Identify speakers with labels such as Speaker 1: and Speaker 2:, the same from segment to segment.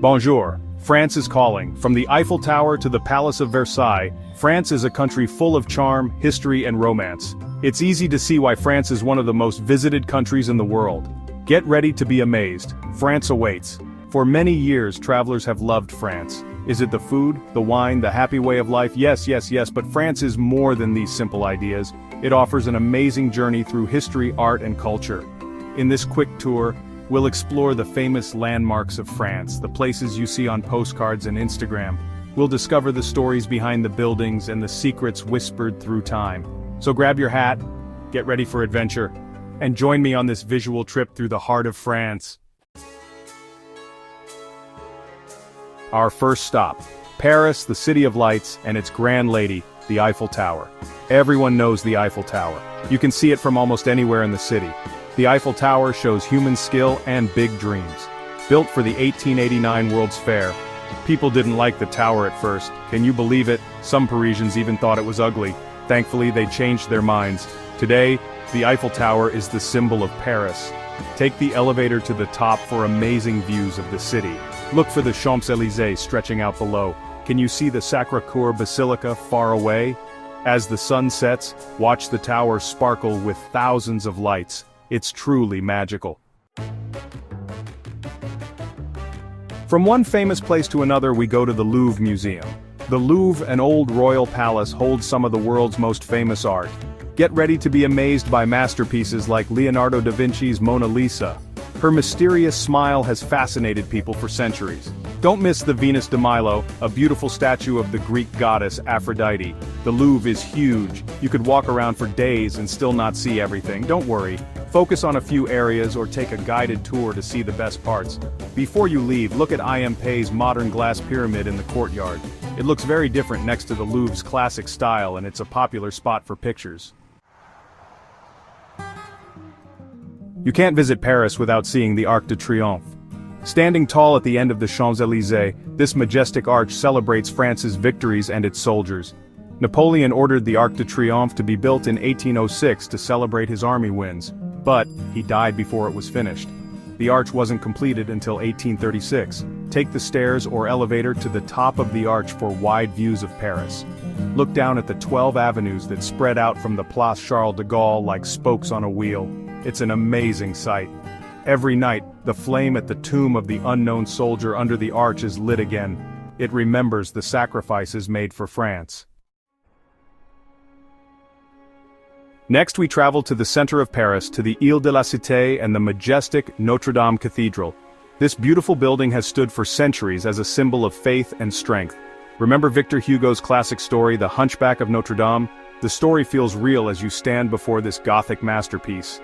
Speaker 1: Bonjour, France is calling. From the Eiffel Tower to the Palace of Versailles, France is a country full of charm, history and romance. It's easy to see why France is one of the most visited countries in the world. Get ready to be amazed. France awaits. For many years travelers have loved France. Is it the food, the wine, the happy way of life? Yes, but France is more than these simple ideas. It offers an amazing journey through history, art and culture. In this quick tour, we'll explore the famous landmarks of France, the places you see on postcards and Instagram. We'll discover the stories behind the buildings and the secrets whispered through time. So grab your hat, get ready for adventure, and join me on this visual trip through the heart of France. Our first stop, Paris, the city of lights, and its grand lady, the Eiffel Tower. Everyone knows the Eiffel Tower. You can see it from almost anywhere in the city. The Eiffel Tower shows human skill and big dreams. Built for the 1889 World's Fair. People didn't like the tower at first. Can you believe it? Some Parisians even thought it was ugly. Thankfully, they changed their minds. Today, the Eiffel Tower is the symbol of Paris. Take the elevator to the top for amazing views of the city. Look for the Champs-Élysées stretching out below. Can you see the Sacré-Cœur Basilica far away? As the sun sets, watch the tower sparkle with thousands of lights. It's truly magical. From one famous place to another we go to the Louvre Museum. The Louvre, an old royal palace, holds some of the world's most famous art. Get ready to be amazed by masterpieces like Leonardo da Vinci's Mona Lisa. Her mysterious smile has fascinated people for centuries. Don't miss the Venus de Milo, a beautiful statue of the Greek goddess Aphrodite. The Louvre is huge. You could walk around for days and still not see everything. Don't worry. Focus on a few areas or take a guided tour to see the best parts. Before you leave, look at Impey's modern glass pyramid in the courtyard. It looks very different next to the Louvre's classic style, and it's a popular spot for pictures. You can't visit Paris without seeing the Arc de Triomphe. Standing tall at the end of the Champs-Élysées, this majestic arch celebrates France's victories and its soldiers. Napoleon ordered the Arc de Triomphe to be built in 1806 to celebrate his army wins, but he died before it was finished. The arch wasn't completed until 1836. Take the stairs or elevator to the top of the arch for wide views of Paris. Look down at the 12 avenues that spread out from the Place Charles de Gaulle like spokes on a wheel. It's an amazing sight. Every night, the flame at the tomb of the unknown soldier under the arch is lit again. It remembers the sacrifices made for France. Next we travel to the center of Paris, to the Ile de la Cité and the majestic Notre Dame Cathedral. This beautiful building has stood for centuries as a symbol of faith and strength. Remember Victor Hugo's classic story, The Hunchback of Notre Dame? The story feels real as you stand before this Gothic masterpiece.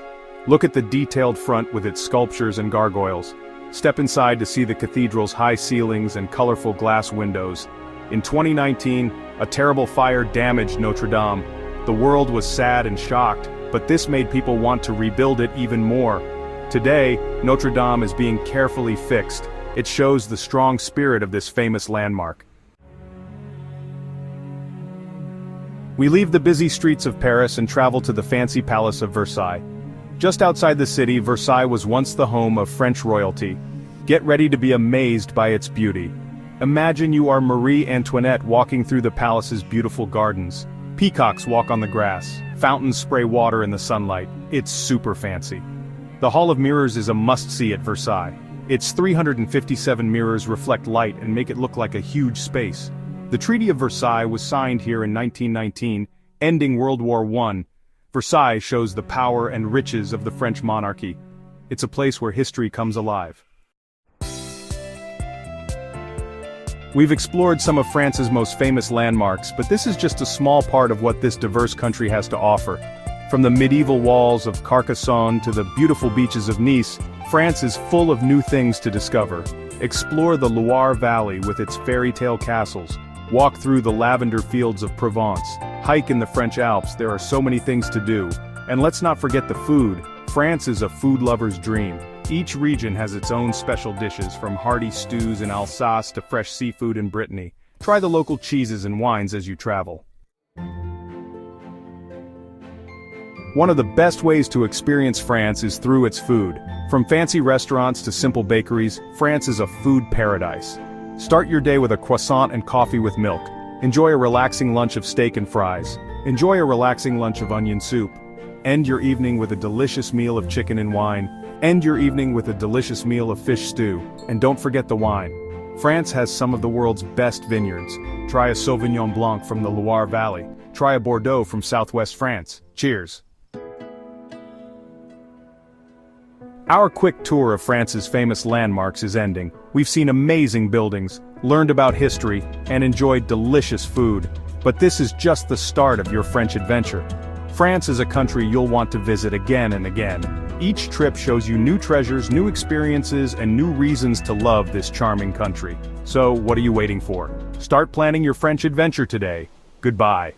Speaker 1: Look at the detailed front with its sculptures and gargoyles. Step inside to see the cathedral's high ceilings and colorful glass windows. In 2019, a terrible fire damaged Notre Dame. The world was sad and shocked, but this made people want to rebuild it even more. Today, Notre Dame is being carefully fixed. It shows the strong spirit of this famous landmark. We leave the busy streets of Paris and travel to the fancy Palace of Versailles. Just outside the city, Versailles was once the home of French royalty. Get ready to be amazed by its beauty. Imagine you are Marie Antoinette walking through the palace's beautiful gardens. Peacocks walk on the grass, fountains spray water in the sunlight. It's super fancy. The Hall of Mirrors is a must-see at Versailles. Its 357 mirrors reflect light and make it look like a huge space. The Treaty of Versailles was signed here in 1919, ending World War I. Versailles shows the power and riches of the French monarchy. It's a place where history comes alive. We've explored some of France's most famous landmarks, but this is just a small part of what this diverse country has to offer. From the medieval walls of Carcassonne to the beautiful beaches of Nice, France is full of new things to discover. Explore the Loire Valley with its fairy tale castles. Walk through the lavender fields of Provence. Hike in the French Alps. There are so many things to do. And let's not forget the food. France is a food lover's dream. Each region has its own special dishes, from hearty stews in Alsace to fresh seafood in Brittany. Try the local cheeses and wines as you travel. One of the best ways to experience France is through its food. From fancy restaurants to simple bakeries, France is a food paradise. Start your day with a croissant and coffee with milk. Enjoy a relaxing lunch of steak and fries. Enjoy a relaxing lunch of onion soup. End your evening with a delicious meal of chicken and wine. End your evening with a delicious meal of fish stew. And don't forget the wine. France has some of the world's best vineyards. Try a Sauvignon Blanc from the Loire Valley. Try a Bordeaux from southwest France. Cheers. Our quick tour of France's famous landmarks is ending. We've seen amazing buildings, learned about history, and enjoyed delicious food. But this is just the start of your French adventure. France is a country you'll want to visit again and again. Each trip shows you new treasures, new experiences, and new reasons to love this charming country. So, what are you waiting for? Start planning your French adventure today. Goodbye.